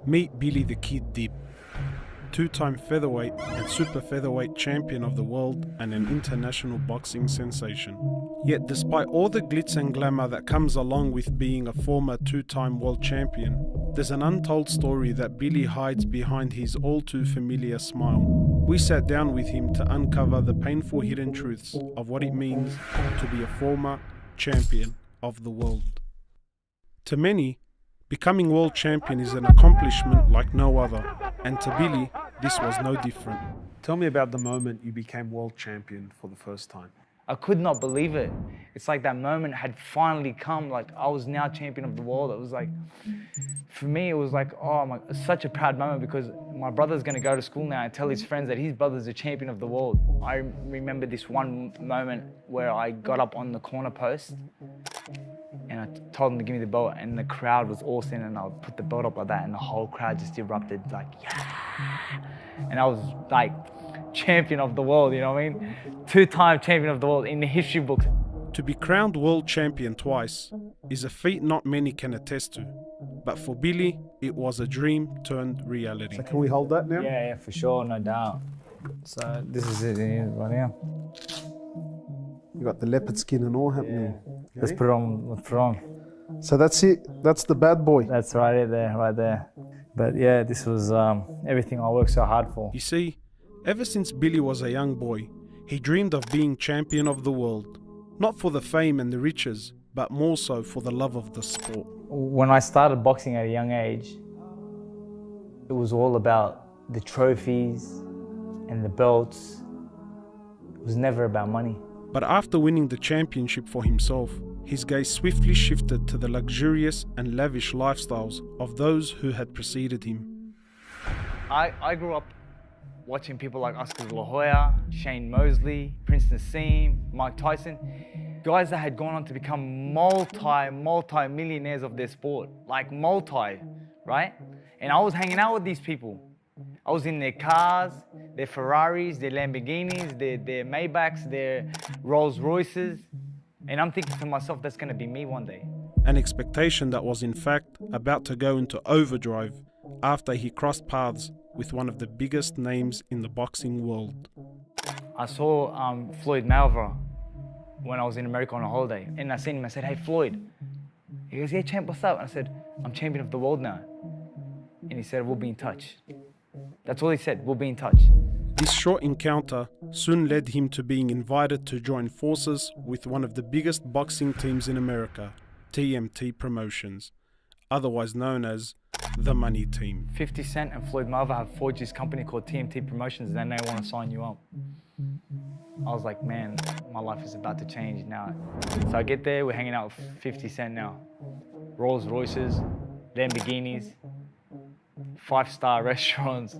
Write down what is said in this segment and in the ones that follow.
Meet Billy the Kid Dip, two-time featherweight and super featherweight champion of the world and an international boxing sensation. Yet despite all the glitz and glamour that comes along with being a former two-time world champion, there's an untold story that Billy hides behind his all-too-familiar smile. We sat down with him to uncover the painful hidden truths of what it means to be a former champion of the world. To many, becoming world champion is an accomplishment like no other, and to Billy, this was no different. Tell me about the moment you became world champion for the first time. I could not believe it. It's like that moment had finally come, like I was now champion of the world. It was like, for me, it was like, oh my, such a proud moment because my brother's gonna go to school now and tell his friends that his brother's a champion of the world. I remember this one moment where I got up on the corner post and I told him to give me the belt and the crowd was all singing and I put the belt up like that and the whole crowd just erupted like, yeah. And I was like, champion of the world, you know what I mean? Two-time champion of the world in the history books. To be crowned world champion twice is a feat not many can attest to. But for Billy, it was a dream turned reality. So can we hold that now? Yeah, for sure, no doubt. So this is it right now. You got the leopard skin and all happening. Yeah. Okay. Let's put it on. So that's it. That's the bad boy. That's right there. But yeah, this was everything I worked so hard for. You see, ever since Billy was a young boy, he dreamed of being champion of the world. Not for the fame and the riches, but more so for the love of the sport. When I started boxing at a young age, it was all about the trophies and the belts. It was never about money. But after winning the championship for himself, his gaze swiftly shifted to the luxurious and lavish lifestyles of those who had preceded him. I grew up watching people like Oscar De La Hoya, Shane Mosley, Prince Nassim, Mike Tyson, guys that had gone on to become multi-millionaires of their sport, like right? And I was hanging out with these people. I was in their cars, their Ferraris, their Lamborghinis, their Maybachs, their Rolls Royces, and I'm thinking to myself, that's gonna be me one day. An expectation that was in fact about to go into overdrive after he crossed paths with one of the biggest names in the boxing world. I saw Floyd Mayweather when I was in America on a holiday, and I seen him, I said, hey Floyd. He goes, yeah champ, what's up? And I said, I'm champion of the world now. And he said, we'll be in touch. That's all he said, we'll be in touch. This short encounter soon led him to being invited to join forces with one of the biggest boxing teams in America, TMT Promotions, otherwise known as the Money Team. 50 Cent and Floyd Mayweather have forged this company called TMT Promotions and they want to sign you up. I was like, man, my life is about to change now. So I get there, we're hanging out with 50 Cent now. Rolls Royces, Lamborghinis, 5-star restaurants,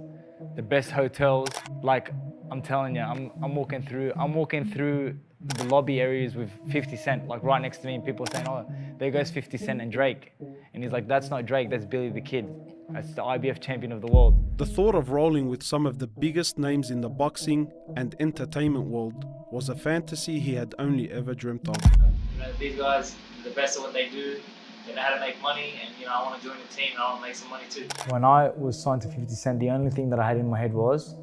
the best hotels. Like, I'm telling you, I'm walking through the lobby areas with 50 Cent, like right next to me, and people are saying, oh, there goes 50 Cent and Drake. And he's like, that's not Drake, that's Billy the Kid. That's the IBF champion of the world. The thought of rolling with some of the biggest names in the boxing and entertainment world was a fantasy he had only ever dreamt of. You know, these guys are the best at what they do. They know how to make money, and you know, I want to join the team and I want to make some money too. When I was signed to 50 Cent, the only thing that I had in my head was,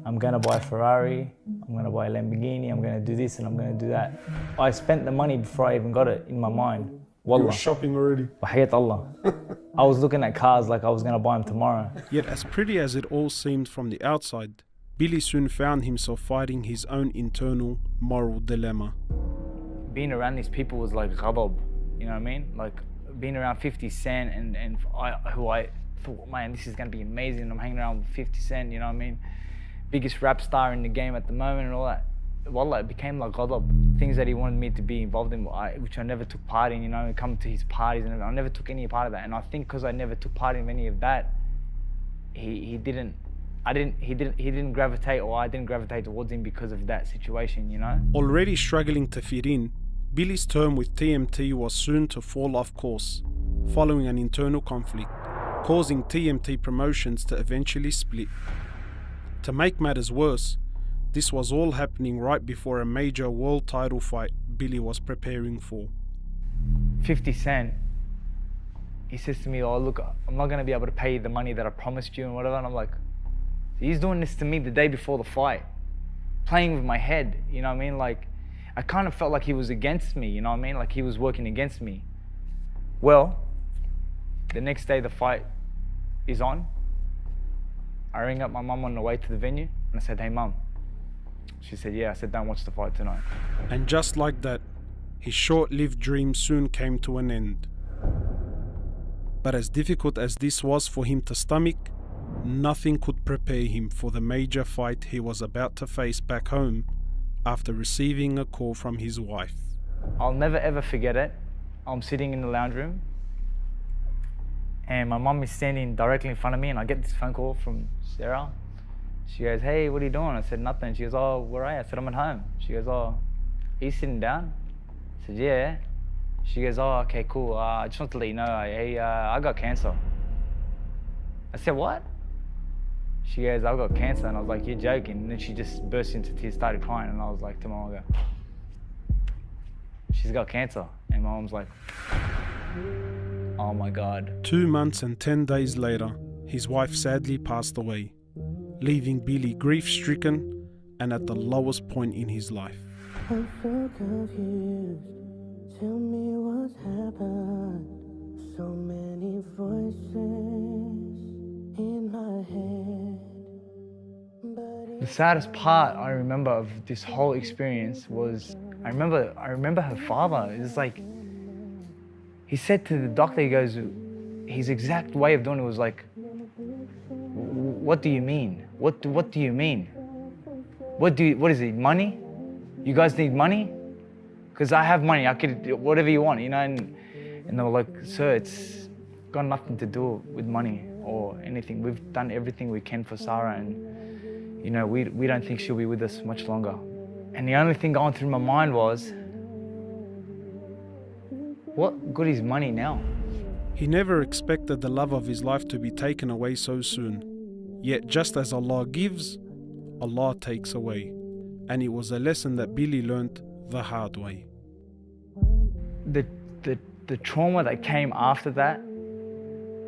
I'm gonna buy a Ferrari, I'm gonna buy a Lamborghini, I'm gonna do this and I'm gonna do that. I spent the money before I even got it in my mind. Wallah. You were shopping already? Wahayat Allah. I was looking at cars like I was gonna buy them tomorrow. Yet as pretty as it all seemed from the outside, Billy soon found himself fighting his own internal moral dilemma. Being around these people was like ghadab, you know what I mean? Like being around 50 Cent and who I thought, man, this is gonna be amazing. I'm hanging around with 50 Cent, you know what I mean? Biggest rap star in the game at the moment and all that. Wallah, it became like ghadab. Things that he wanted me to be involved in, which I never took part in, you know, come to his parties and I never took any part of that. And I think because I never took part in any of that, he didn't gravitate, or I didn't gravitate towards him because of that situation, you know? Already struggling to fit in, Billy's term with TMT was soon to fall off course, following an internal conflict, causing TMT Promotions to eventually split. To make matters worse, this was all happening right before a major world title fight Billy was preparing for. 50 Cent he says to me, oh look, I'm not going to be able to pay you the money that I promised you and whatever. And I'm like, he's doing this to me the day before the fight, playing with my head, you know what I mean? Like, I kind of felt like he was against me, you know what I mean? Like he was working against me. Well, the next day the fight is on. I ring up my mum on the way to the venue and I said, hey mum. She said, yeah. I said, don't watch the fight tonight. And just like that, his short-lived dream soon came to an end. But as difficult as this was for him to stomach, nothing could prepare him for the major fight he was about to face back home after receiving a call from his wife. I'll never ever forget it. I'm sitting in the lounge room and my mum is standing directly in front of me and I get this phone call from Sarah. She goes, hey, what are you doing? I said, nothing. She goes, oh, where are you? I said, I'm at home. She goes, oh, are you sitting down? I said, yeah. She goes, oh, okay, cool. I just want to let you know, I got cancer. I said, what? She goes, I've got cancer. And I was like, you're joking. And then she just burst into tears, started crying. And I was like to my mom, I go, she's got cancer. And my mom's like, oh my God. 2 months and 10 days later, his wife sadly passed away, leaving Billy grief-stricken and at the lowest point in his life. I'm so confused. Tell me what's happened. So many voices in my head. The saddest part I remember of this whole experience was, I remember her father. It was like, he said to the doctor, he goes, his exact way of doing it was like, what do you mean? What do you mean? What is it, money? You guys need money? Because I have money, I could do whatever you want, you know? And they were like, sir, it's got nothing to do with money or anything. We've done everything we can for Sarah and, you know, we don't think she'll be with us much longer. And the only thing going through my mind was, what good is money now? He never expected the love of his life to be taken away so soon. Yet just as Allah gives, Allah takes away. And it was a lesson that Billy learnt the hard way. The trauma that came after that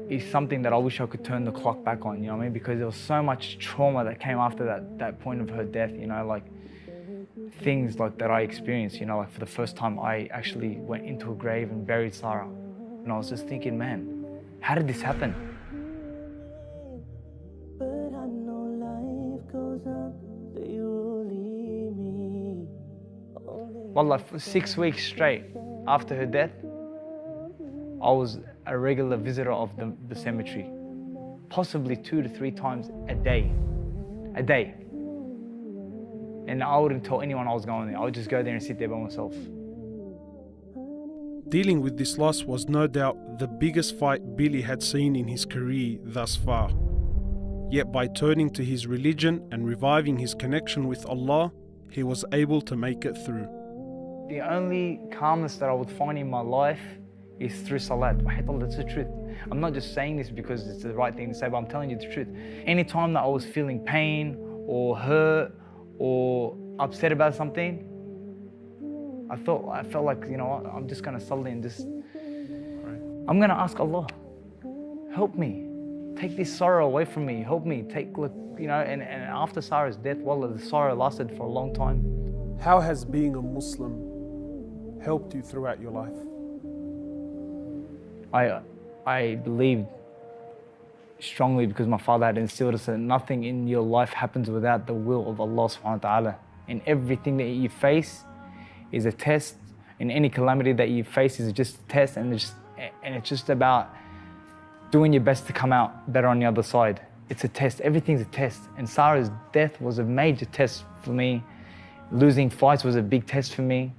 is something that I wish I could turn the clock back on, you know what I mean? Because there was so much trauma that came after that point of her death, you know, like things like that I experienced, you know, like for the first time I actually went into a grave and buried Sarah. And I was just thinking, man, how did this happen? But I know life goes on, so you will leave me. Wallah, for 6 weeks straight after her death, I was a regular visitor of the cemetery, possibly 2 to 3 times a day. And I wouldn't tell anyone I was going there. I would just go there and sit there by myself. Dealing with this loss was no doubt the biggest fight Billy had seen in his career thus far. Yet by turning to his religion and reviving his connection with Allah, he was able to make it through. The only calmness that I would find in my life is through salat. That's the truth. I'm not just saying this because it's the right thing to say, but I'm telling you the truth. Anytime that I was feeling pain or hurt or upset about something, I felt like, you know what, I'm just gonna salat and just, I'm gonna ask Allah, help me. Take this sorrow away from me. Help me. You know, and after Sarah's death, wallah, the sorrow lasted for a long time. How has being a Muslim helped you throughout your life? I believed strongly because my father had instilled us that nothing in your life happens without the will of Allah subhanahu wa ta'ala. And everything that you face is a test, and any calamity that you face is just a test, and it's just about doing your best to come out better on the other side. It's a test, everything's a test. And Sarah's death was a major test for me. Losing fights was a big test for me.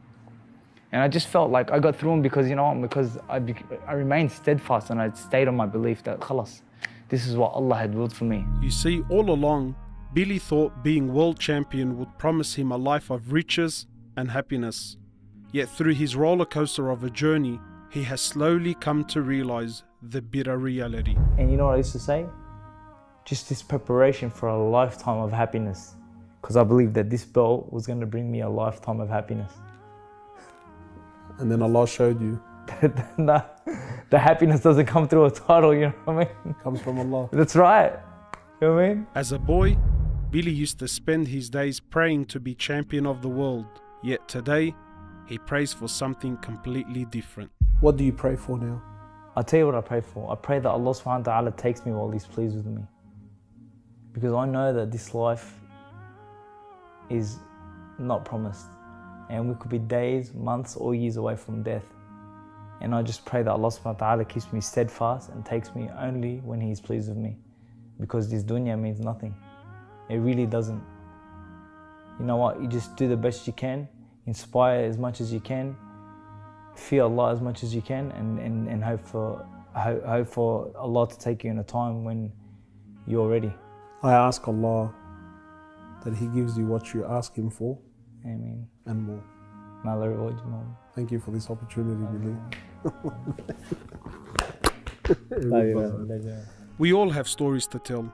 And I just felt like I got through them because, you know, because I remained steadfast and I stayed on my belief that, khalas, this is what Allah had willed for me. You see, all along, Billy thought being world champion would promise him a life of riches and happiness. Yet through his roller coaster of a journey, he has slowly come to realize the bitter reality. And you know what I used to say? Just this preparation for a lifetime of happiness. Because I believed that this belt was going to bring me a lifetime of happiness. And then Allah showed you. Nah. The happiness doesn't come through a title, you know what I mean? Comes from Allah. That's right. You know what I mean? As a boy, Billy used to spend his days praying to be champion of the world. Yet today, he prays for something completely different. What do you pray for now? I'll tell you what I pray for. I pray that Allah subhanahu wa ta'ala takes me while He's pleased with me. Because I know that this life is not promised. And we could be days, months, or years away from death. And I just pray that Allah subhanahu wa ta'ala keeps me steadfast and takes me only when He is pleased with me. Because this dunya means nothing. It really doesn't. You know what? You just do the best you can, inspire as much as you can, fear Allah as much as you can, and hope for Allah to take you in a time when you're ready. I ask Allah that He gives you what you ask Him for. Ameen. And more. May Allah reward you, Mom. Thank you for this opportunity, Billy. We all have stories to tell,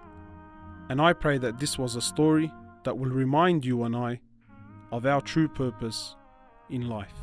and I pray that this was a story that will remind you and I of our true purpose in life.